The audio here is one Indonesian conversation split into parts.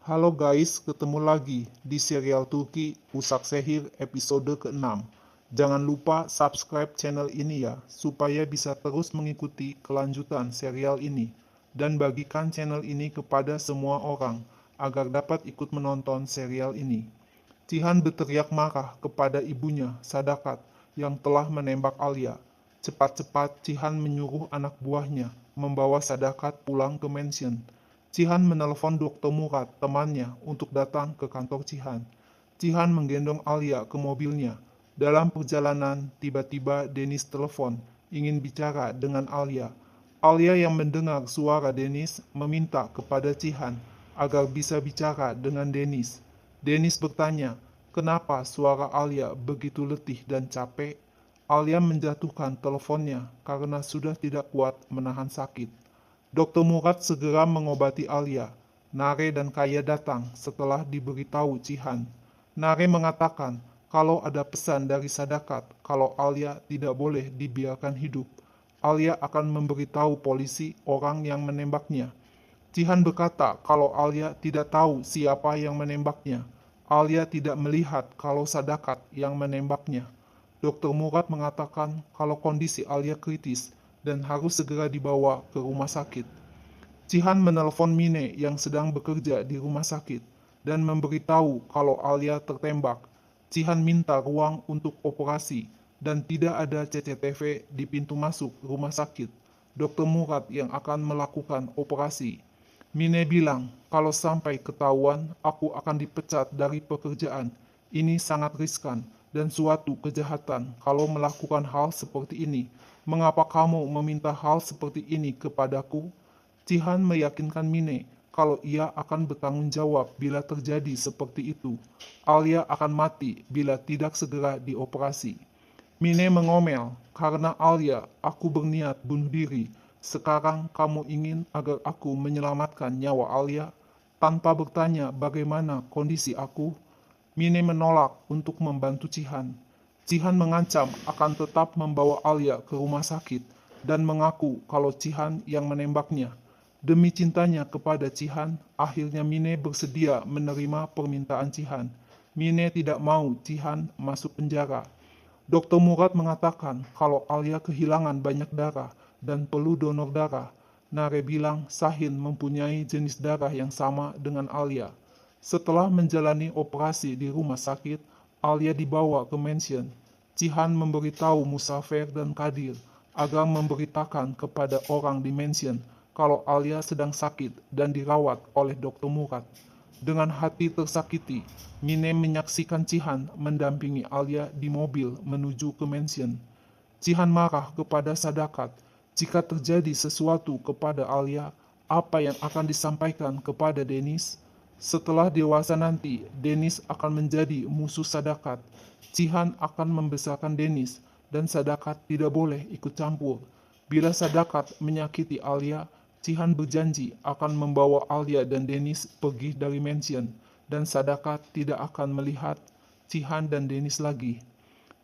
Halo guys, ketemu lagi di serial Turki Usak Sehir episode ke-6. Jangan lupa subscribe channel ini ya, supaya bisa terus mengikuti kelanjutan serial ini. Dan bagikan channel ini kepada semua orang, agar dapat ikut menonton serial ini. Cihan berteriak marah kepada ibunya, Sadakat, yang telah menembak Alia. Cepat-cepat Cihan menyuruh anak buahnya membawa Sadakat pulang ke mansion. Cihan menelpon Dr. Murad, temannya, untuk datang ke kantor Cihan. Cihan menggendong Alia ke mobilnya. Dalam perjalanan, tiba-tiba Dennis telepon, ingin bicara dengan Alia. Alia yang mendengar suara Dennis meminta kepada Cihan agar bisa bicara dengan Dennis. Dennis bertanya, kenapa suara Alia begitu letih dan capek? Alia menjatuhkan teleponnya karena sudah tidak kuat menahan sakit. Dr. Murad segera mengobati Alia. Nare dan Kaya datang setelah diberitahu Cihan. Nare mengatakan kalau ada pesan dari Sadakat kalau Alia tidak boleh dibiarkan hidup. Alia akan memberitahu polisi orang yang menembaknya. Cihan berkata kalau Alia tidak tahu siapa yang menembaknya. Alia tidak melihat kalau Sadakat yang menembaknya. Dr. Murad mengatakan kalau kondisi Alia kritis dan harus segera dibawa ke rumah sakit. Cihan menelpon Mine yang sedang bekerja di rumah sakit dan memberitahu kalau Alia tertembak. Cihan minta ruang untuk operasi dan tidak ada CCTV di pintu masuk rumah sakit. Dr. Murad yang akan melakukan operasi. Mine bilang, kalau sampai ketahuan, aku akan dipecat dari pekerjaan. Ini sangat riskan dan suatu kejahatan kalau melakukan hal seperti ini. Mengapa kamu meminta hal seperti ini kepadaku? Cihan meyakinkan Mine kalau ia akan bertanggung jawab bila terjadi seperti itu. Alia akan mati bila tidak segera dioperasi. Mine mengomel, karena Alia, aku berniat bunuh diri. Sekarang kamu ingin agar aku menyelamatkan nyawa Alia? Tanpa bertanya bagaimana kondisi aku, Mine menolak untuk membantu Cihan. Cihan mengancam akan tetap membawa Alia ke rumah sakit dan mengaku kalau Cihan yang menembaknya. Demi cintanya kepada Cihan, akhirnya Mine bersedia menerima permintaan Cihan. Mine tidak mau Cihan masuk penjara. Dr. Murad mengatakan kalau Alia kehilangan banyak darah dan perlu donor darah. Nare bilang Sahin mempunyai jenis darah yang sama dengan Alia. Setelah menjalani operasi di rumah sakit, Alia dibawa ke mansion. Cihan memberitahu Musafer dan Kadir agar memberitakan kepada orang di mansion kalau Alia sedang sakit dan dirawat oleh Dr. Murad. Dengan hati tersakiti, Mine menyaksikan Cihan mendampingi Alia di mobil menuju ke mansion. Cihan marah kepada Sadakat. Jika terjadi sesuatu kepada Alia, apa yang akan disampaikan kepada Dennis? Setelah dewasa nanti, Dennis akan menjadi musuh Sadakat. Cihan akan membesarkan Dennis, dan Sadakat tidak boleh ikut campur. Bila Sadakat menyakiti Alia, Cihan berjanji akan membawa Alia dan Dennis pergi dari mansion, dan Sadakat tidak akan melihat Cihan dan Dennis lagi.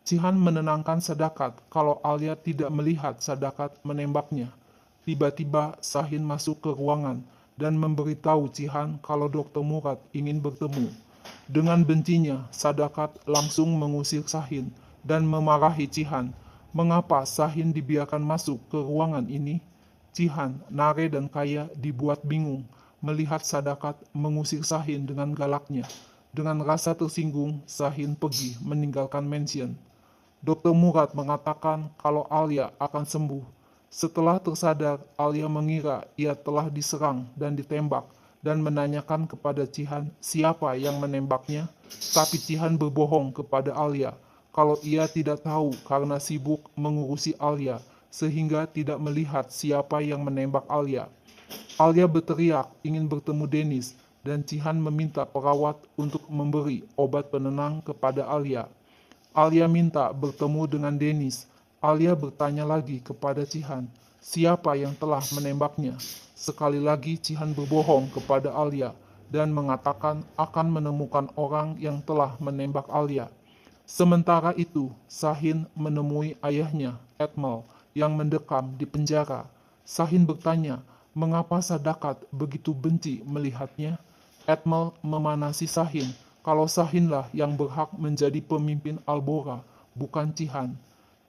Cihan menenangkan Sadakat kalau Alia tidak melihat Sadakat menembaknya. Tiba-tiba Sahin masuk ke ruangan dan memberitahu Cihan kalau Dr. Murad ingin bertemu. Dengan bencinya, Sadakat langsung mengusir Sahin dan memarahi Cihan. Mengapa Sahin dibiarkan masuk ke ruangan ini? Cihan, Nare, dan Kaya dibuat bingung melihat Sadakat mengusir Sahin dengan galaknya. Dengan rasa tersinggung, Sahin pergi meninggalkan mansion. Dr. Murad mengatakan kalau Alia akan sembuh. Setelah tersadar, Alia mengira ia telah diserang dan ditembak dan menanyakan kepada Cihan siapa yang menembaknya. Tapi Cihan berbohong kepada Alia kalau ia tidak tahu karena sibuk mengurusi Alia sehingga tidak melihat siapa yang menembak Alia. Alia berteriak ingin bertemu Dennis dan Cihan meminta perawat untuk memberi obat penenang kepada Alia. Alia minta bertemu dengan Dennis. Alia bertanya lagi kepada Cihan, siapa yang telah menembaknya? Sekali lagi Cihan berbohong kepada Alia dan mengatakan akan menemukan orang yang telah menembak Alia. Sementara itu, Sahin menemui ayahnya, Etmal, yang mendekam di penjara. Sahin bertanya, mengapa Sadakat begitu benci melihatnya? Edmel memanasi Shahin kalau Shahinlah yang berhak menjadi pemimpin Albora, bukan Cihan.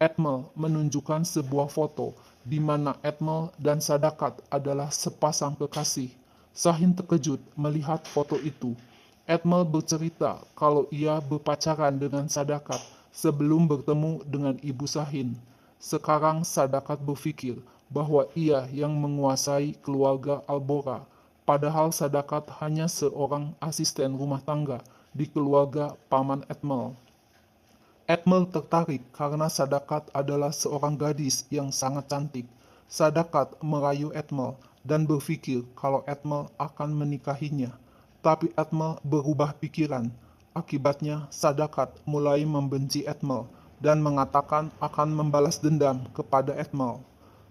Edmel menunjukkan sebuah foto di mana Edmel dan Sadakat adalah sepasang kekasih. Shahin terkejut melihat foto itu. Edmel bercerita kalau ia berpacaran dengan Sadakat sebelum bertemu dengan ibu Shahin. Sekarang Sadakat berpikir bahwa ia yang menguasai keluarga Albora, padahal Sadakat hanya seorang asisten rumah tangga di keluarga paman Edmel. Edmel tertarik karena Sadakat adalah seorang gadis yang sangat cantik. Sadakat merayu Edmel dan berpikir kalau Edmel akan menikahinya. Tapi Edmel berubah pikiran. Akibatnya Sadakat mulai membenci Edmel dan mengatakan akan membalas dendam kepada Edmel.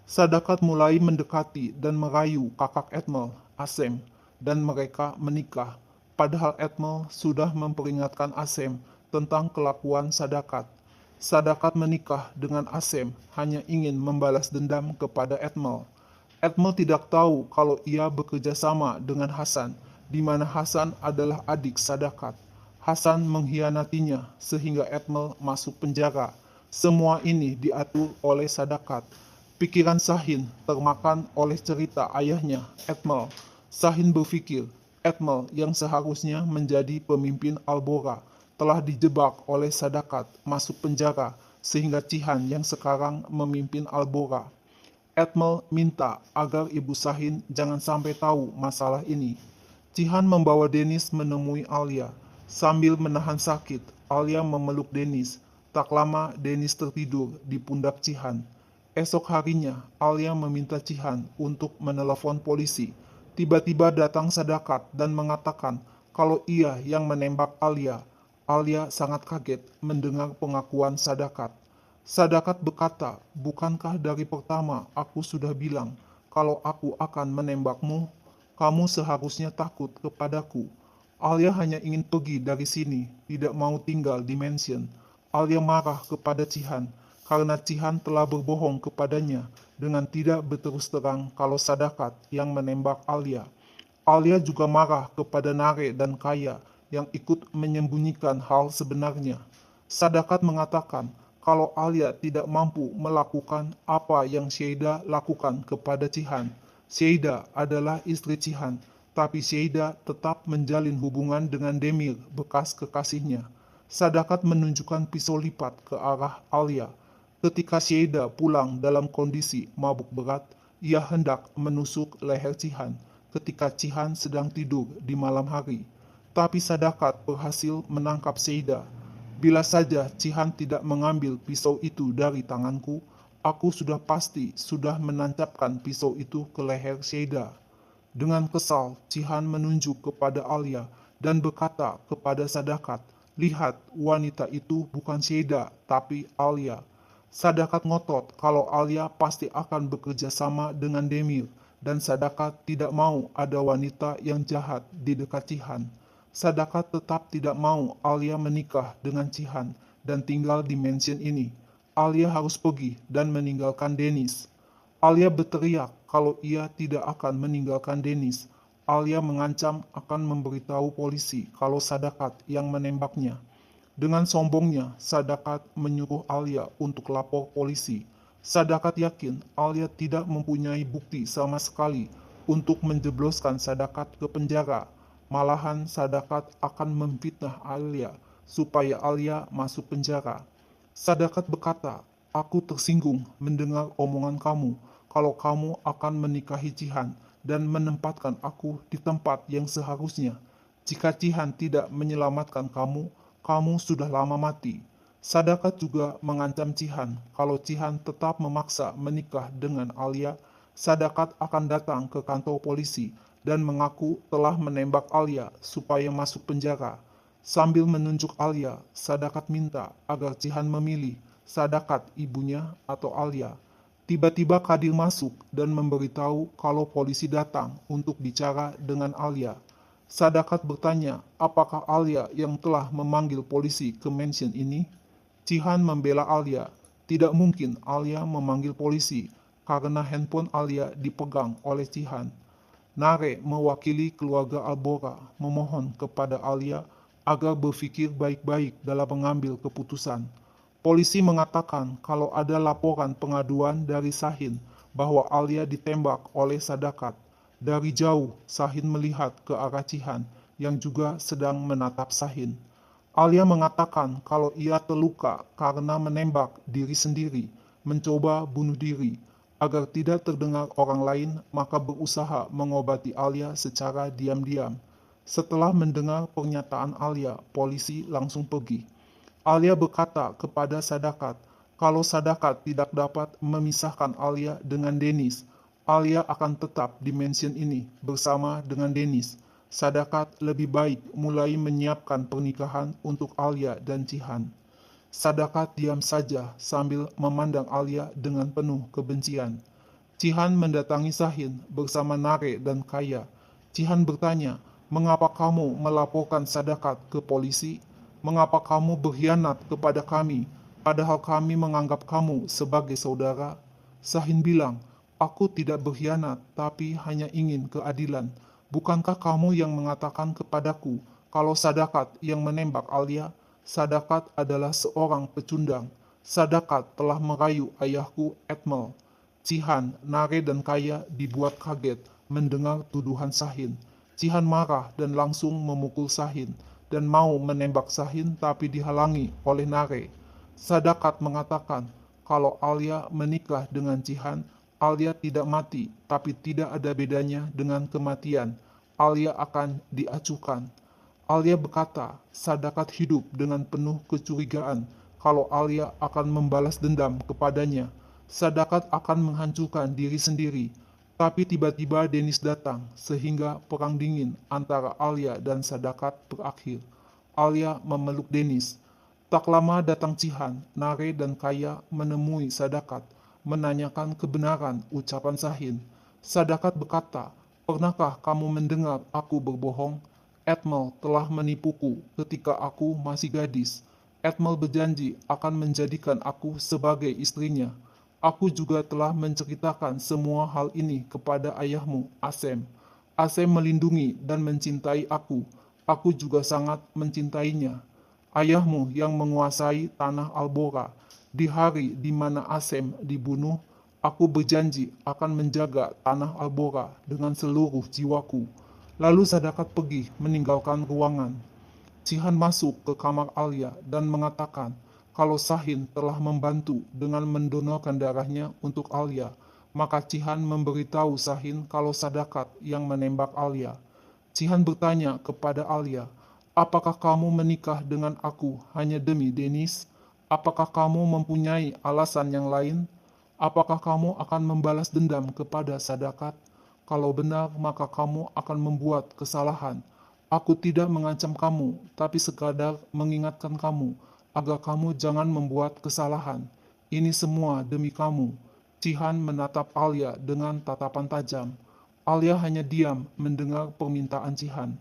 Sadakat mulai mendekati dan merayu kakak Edmel, Asem, dan mereka menikah. Padahal Edmel sudah memperingatkan Asem tentang kelakuan Sadakat. Sadakat menikah dengan Asem hanya ingin membalas dendam kepada Edmel. Edmel tidak tahu kalau ia bekerja sama dengan Hasan, di mana Hasan adalah adik Sadakat. Hasan mengkhianatinya sehingga Edmel masuk penjara. Semua ini diatur oleh Sadakat. Pikiran Shahin termakan oleh cerita ayahnya, Edmel. Shahin berpikir, Edmel yang seharusnya menjadi pemimpin Albora telah dijebak oleh Sadakat masuk penjara sehingga Cihan yang sekarang memimpin Albora. Edmel minta agar ibu Shahin jangan sampai tahu masalah ini. Cihan membawa Denis menemui Alia. Sambil menahan sakit, Alia memeluk Denis. Tak lama Denis tertidur di pundak Cihan. Esok harinya, Alia meminta Cihan untuk menelepon polisi. Tiba-tiba datang Sadakat dan mengatakan kalau ia yang menembak Alia. Alia sangat kaget mendengar pengakuan Sadakat. Sadakat berkata, bukankah dari pertama aku sudah bilang kalau aku akan menembakmu? Kamu seharusnya takut kepadaku. Alia hanya ingin pergi dari sini, tidak mau tinggal di mansion. Alia marah kepada Cihan karena Cihan telah berbohong kepadanya dengan tidak berterus terang kalau Sadakat yang menembak Alia. Alia juga marah kepada Nare dan Kaya yang ikut menyembunyikan hal sebenarnya. Sadakat mengatakan kalau Alia tidak mampu melakukan apa yang Sheida lakukan kepada Cihan. Sheida adalah istri Cihan, tapi Sheida tetap menjalin hubungan dengan Demir, bekas kekasihnya. Sadakat menunjukkan pisau lipat ke arah Alia. Ketika Sheida pulang dalam kondisi mabuk berat, ia hendak menusuk leher Cihan ketika Cihan sedang tidur di malam hari. Tapi Sadakat berhasil menangkap Sheida. Bila saja Cihan tidak mengambil pisau itu dari tanganku, aku sudah pasti sudah menancapkan pisau itu ke leher Sheida. Dengan kesal, Cihan menunjuk kepada Alia dan berkata kepada Sadakat, lihat, wanita itu bukan Sheida, tapi Alia. Sadakat ngotot kalau Alia pasti akan bekerja sama dengan Demir, dan Sadakat tidak mau ada wanita yang jahat di dekat Cihan. Sadakat tetap tidak mau Alia menikah dengan Cihan dan tinggal di mansion ini. Alia harus pergi dan meninggalkan Denis. Alia berteriak kalau ia tidak akan meninggalkan Denis. Alia mengancam akan memberitahu polisi kalau Sadakat yang menembaknya. Dengan sombongnya, Sadakat menyuruh Alia untuk lapor polisi. Sadakat yakin Alia tidak mempunyai bukti sama sekali untuk menjebloskan Sadakat ke penjara. Malahan Sadakat akan memfitnah Alia supaya Alia masuk penjara. Sadakat berkata, aku tersinggung mendengar omongan kamu kalau kamu akan menikahi Cihan dan menempatkan aku di tempat yang seharusnya. Jika Cihan tidak menyelamatkan kamu, kamu sudah lama mati. Sadakat juga mengancam Cihan kalau Cihan tetap memaksa menikah dengan Alia, Sadakat akan datang ke kantor polisi dan mengaku telah menembak Alia supaya masuk penjara. Sambil menunjuk Alia, Sadakat minta agar Cihan memilih Sadakat ibunya atau Alia. Tiba-tiba Kadir masuk dan memberitahu kalau polisi datang untuk bicara dengan Alia. Sadakat bertanya apakah Alia yang telah memanggil polisi ke mansion ini. Cihan membela Alia. Tidak mungkin Alia memanggil polisi karena handphone Alia dipegang oleh Cihan. Nare mewakili keluarga Albora memohon kepada Alia agar berpikir baik-baik dalam mengambil keputusan. Polisi mengatakan kalau ada laporan pengaduan dari Sahin bahwa Alia ditembak oleh Sadakat. Dari jauh, Sahin melihat ke arah Cihan yang juga sedang menatap Sahin. Alia mengatakan kalau ia terluka karena menembak diri sendiri, mencoba bunuh diri. Agar tidak terdengar orang lain, maka berusaha mengobati Alia secara diam-diam. Setelah mendengar pernyataan Alia, polisi langsung pergi. Alia berkata kepada Sadakat, kalau Sadakat tidak dapat memisahkan Alia dengan Dennis, Alia akan tetap di mansion ini bersama dengan Dennis. Sadakat lebih baik mulai menyiapkan pernikahan untuk Alia dan Cihan. Sadakat diam saja sambil memandang Alia dengan penuh kebencian. Cihan mendatangi Sahin bersama Nare dan Kaya. Cihan bertanya, mengapa kamu melaporkan Sadakat ke polisi? Mengapa kamu berkhianat kepada kami, padahal kami menganggap kamu sebagai saudara? Sahin bilang, aku tidak berkhianat, tapi hanya ingin keadilan. Bukankah kamu yang mengatakan kepadaku kalau Sadakat yang menembak Alia? Sadakat adalah seorang pecundang. Sadakat telah merayu ayahku Etmel. Cihan, Nare dan Kaya dibuat kaget mendengar tuduhan Sahin. Cihan marah dan langsung memukul Sahin dan mau menembak Sahin tapi dihalangi oleh Nare. Sadakat mengatakan kalau Alia menikah dengan Cihan, Alia tidak mati, tapi tidak ada bedanya dengan kematian. Alia akan diacuhkan. Alia berkata, Sadakat hidup dengan penuh kecurigaan kalau Alia akan membalas dendam kepadanya. Sadakat akan menghancurkan diri sendiri. Tapi tiba-tiba Dennis datang, sehingga perang dingin antara Alia dan Sadakat berakhir. Alia memeluk Dennis. Tak lama datang Cihan, Nare dan Kaya menemui Sadakat, menanyakan kebenaran ucapan Sahin. Sadakat berkata, pernahkah kamu mendengar aku berbohong? Etmel telah menipuku ketika aku masih gadis. Etmel berjanji akan menjadikan aku sebagai istrinya. Aku juga telah menceritakan semua hal ini kepada ayahmu, Asem. Asem melindungi dan mencintai aku. Aku juga sangat mencintainya. Ayahmu yang menguasai tanah Albora. Di hari di mana Asem dibunuh, aku berjanji akan menjaga tanah Albora dengan seluruh jiwaku. Lalu Sadakat pergi meninggalkan ruangan. Cihan masuk ke kamar Alia dan mengatakan kalau Sahin telah membantu dengan mendonorkan darahnya untuk Alia. Maka Cihan memberitahu Sahin kalau Sadakat yang menembak Alia. Cihan bertanya kepada Alia, apakah kamu menikah dengan aku hanya demi Dennis? Apakah kamu mempunyai alasan yang lain? Apakah kamu akan membalas dendam kepada Sadakat? Kalau benar, maka kamu akan membuat kesalahan. Aku tidak mengancam kamu, tapi sekadar mengingatkan kamu, agar kamu jangan membuat kesalahan. Ini semua demi kamu. Cihan menatap Alia dengan tatapan tajam. Alia hanya diam mendengar permintaan Cihan.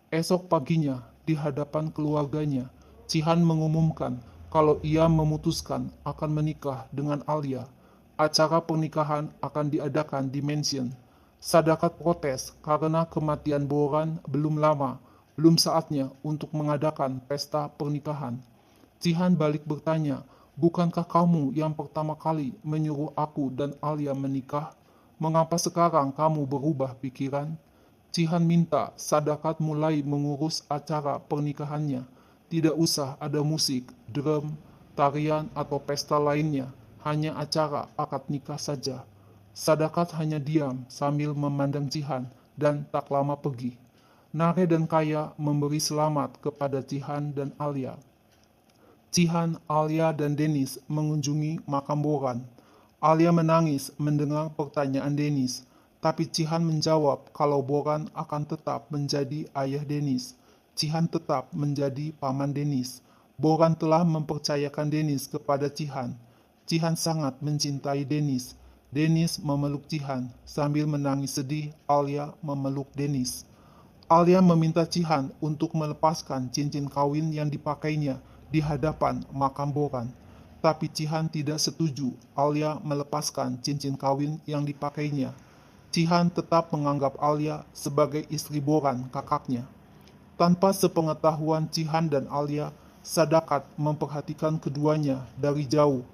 Esok paginya, di hadapan keluarganya, Cihan mengumumkan kalau ia memutuskan akan menikah dengan Alia. Acara pernikahan akan diadakan di mansion. Sadakat protes karena kematian Boran belum lama, belum saatnya untuk mengadakan pesta pernikahan. Cihan balik bertanya, bukankah kamu yang pertama kali menyuruh aku dan Alia menikah? Mengapa sekarang kamu berubah pikiran? Cihan minta Sadakat mulai mengurus acara pernikahannya. Tidak usah ada musik, drum, tarian atau pesta lainnya, hanya acara akad nikah saja. Sadakat hanya diam sambil memandang Cihan dan tak lama pergi. Nare dan Kaya memberi selamat kepada Cihan dan Alia. Cihan, Alia, dan Dennis mengunjungi makam Boran. Alia menangis mendengar pertanyaan Dennis, tapi Cihan menjawab kalau Boran akan tetap menjadi ayah Dennis. Cihan tetap menjadi paman Dennis. Boran telah mempercayakan Dennis kepada Cihan. Cihan sangat mencintai Dennis. Dennis memeluk Cihan sambil menangis sedih. Alia memeluk Dennis. Alia meminta Cihan untuk melepaskan cincin kawin yang dipakainya di hadapan makam Boran. Tapi Cihan tidak setuju Alia melepaskan cincin kawin yang dipakainya. Cihan tetap menganggap Alia sebagai istri Boran, kakaknya. Tanpa sepengetahuan Cihan dan Alia, Sadakat memperhatikan keduanya dari jauh.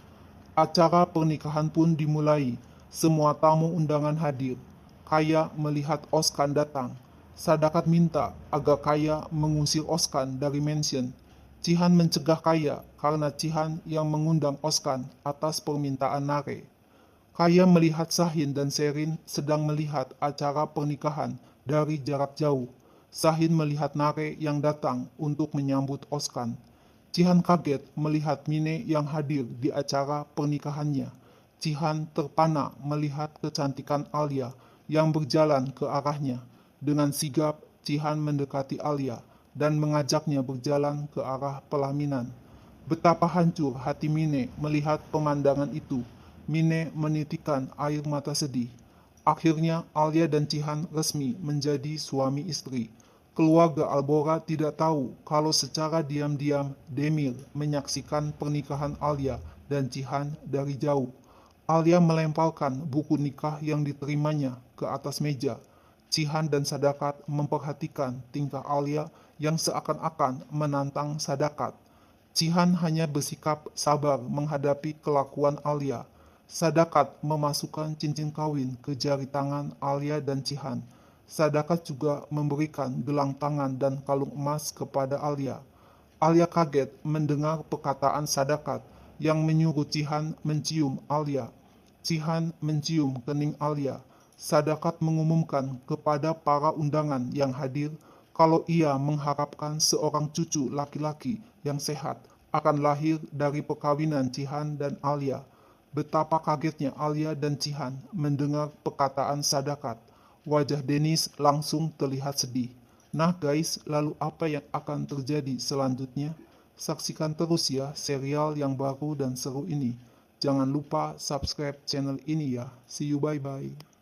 Acara pernikahan pun dimulai. Semua tamu undangan hadir. Kaya melihat Oskan datang. Sadakat minta agar Kaya mengusir Oskan dari mansion. Cihan mencegah Kaya karena Cihan yang mengundang Oskan atas permintaan Nare. Kaya melihat Sahin dan Serin sedang melihat acara pernikahan dari jarak jauh. Sahin melihat Nare yang datang untuk menyambut Oskan. Cihan kaget melihat Mine yang hadir di acara pernikahannya. Cihan terpana melihat kecantikan Alia yang berjalan ke arahnya. Dengan sigap, Cihan mendekati Alia dan mengajaknya berjalan ke arah pelaminan. Betapa hancur hati Mine melihat pemandangan itu. Mine menitikkan air mata sedih. Akhirnya Alia dan Cihan resmi menjadi suami istri. Keluarga Albora tidak tahu kalau secara diam-diam Demir menyaksikan pernikahan Alia dan Cihan dari jauh. Alia melemparkan buku nikah yang diterimanya ke atas meja. Cihan dan Sadakat memperhatikan tingkah Alia yang seakan-akan menantang Sadakat. Cihan hanya bersikap sabar menghadapi kelakuan Alia. Sadakat memasukkan cincin kawin ke jari tangan Alia dan Cihan. Sadakat juga memberikan gelang tangan dan kalung emas kepada Alia. Alia kaget mendengar perkataan Sadakat yang menyuruh Cihan mencium Alia. Cihan mencium kening Alia. Sadakat mengumumkan kepada para undangan yang hadir kalau ia mengharapkan seorang cucu laki-laki yang sehat akan lahir dari perkawinan Cihan dan Alia. Betapa kagetnya Alia dan Cihan mendengar perkataan Sadakat. Wajah Dennis langsung terlihat sedih. Nah guys, lalu apa yang akan terjadi selanjutnya? Saksikan terus ya serial yang baru dan seru ini. Jangan lupa subscribe channel ini ya. See you, bye-bye.